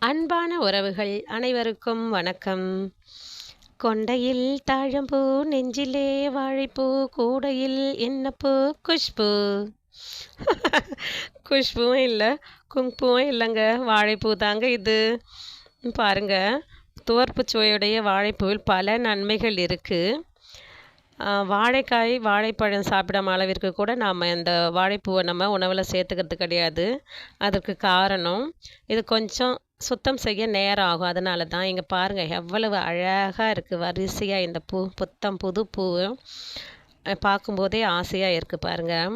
அன்பான உறவுகள் அனைவருக்கும் வணக்கம். கொண்டையில் தாழம்பூ நெஞ்சிலே வாழைப்பூ கூடையில் என்னப்பூ குஷ்பூ. குஷ்புவும் இல்லை, குங்குமம் இல்லைங்க, வாழைப்பூ தாங்க இது. பாருங்க, துவர்ப்பு சுவையுடைய வாழைப்பூவில் பல நன்மைகள் இருக்குது. வாழைக்காய் வாழைப்பழம் சாப்பிடாம அளவிற்கு கூட நாம் இந்த வாழைப்பூவை நம்ம உணவில் சேர்த்துக்கிறது கிடையாது. அதற்கு காரணம் இது கொஞ்சம் சுத்தம் செய்ய நேரம் ஆகும். அதனால தான் இங்கே பாருங்கள் எவ்வளவு அழகாக இருக்குது வரிசையாக இந்த பூ, புது பூ பார்க்கும்போதே ஆசையாக இருக்குது பாருங்கள்.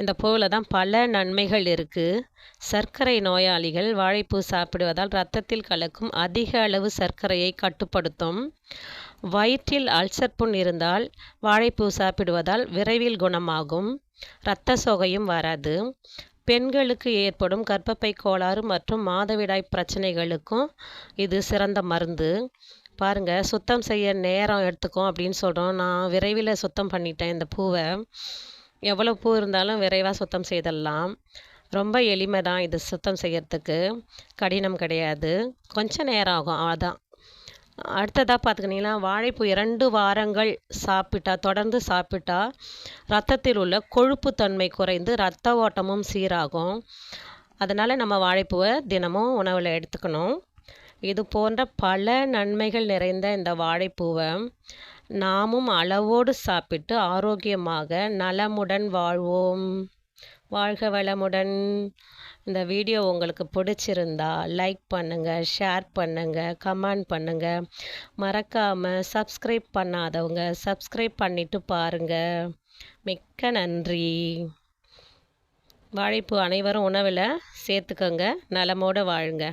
இந்த பூவில் தான் பல நன்மைகள் இருக்குது. சர்க்கரை நோயாளிகள் வாழைப்பூ சாப்பிடுவதால் இரத்தத்தில் கலக்கும் அதிக அளவு சர்க்கரையை கட்டுப்படுத்தும். வயிற்றில் அல்சர் புண் இருந்தால் வாழைப்பூ சாப்பிடுவதால் விரைவில் குணமாகும். இரத்த சோகையும் வராது. பெண்களுக்கு ஏற்படும் கர்ப்பப்பை கோளாறு மற்றும் மாதவிடாய் பிரச்சனைகளுக்கும் இது சிறந்த மருந்து. பாருங்கள், சுத்தம் செய்ய நேரம் எடுத்துக்கும் அப்படின்னு சொல்கிறோம். நான் விரைவில் சுத்தம் பண்ணிட்டேன் இந்த பூவை. எவ்வளோ பூ இருந்தாலும் விரைவாக சுத்தம் செய்திடலாம். ரொம்ப எளிமை தான் இது சுத்தம் செய்யறதுக்கு, கடினம் கிடையாது. கொஞ்சம் நேரம் ஆகும், அதான். அடுத்ததாக பார்த்துக்கிட்டிங்கன்னா, வாழைப்பூ 2 வாரங்கள் தொடர்ந்து சாப்பிட்டா ரத்தத்தில் உள்ள கொழுப்பு தன்மை குறைந்து இரத்த ஓட்டமும் சீராகும். அதனால் நம்ம வாழைப்பூவை தினமும் உணவில் எடுத்துக்கணும். இது போன்ற பல நன்மைகள் நிறைந்த இந்த வாழைப்பூவை நாமும் அளவோடு சாப்பிட்டு ஆரோக்கியமாக நலமுடன் வாழ்வோம். வாழ்க வளமுடன். இந்த வீடியோ உங்களுக்கு பிடிச்சிருந்தா லைக் பண்ணுங்கள், ஷேர் பண்ணுங்கள், கமெண்ட் பண்ணுங்கள். மறக்காமல் சப்ஸ்கிரைப் பண்ணாதவங்க சப்ஸ்கிரைப் பண்ணிவிட்டு பாருங்கள். மிக்க நன்றி. வாழைப்பூ அனைவரும் உணவில் சேர்த்துக்கோங்க. நலமோடு வாழுங்க.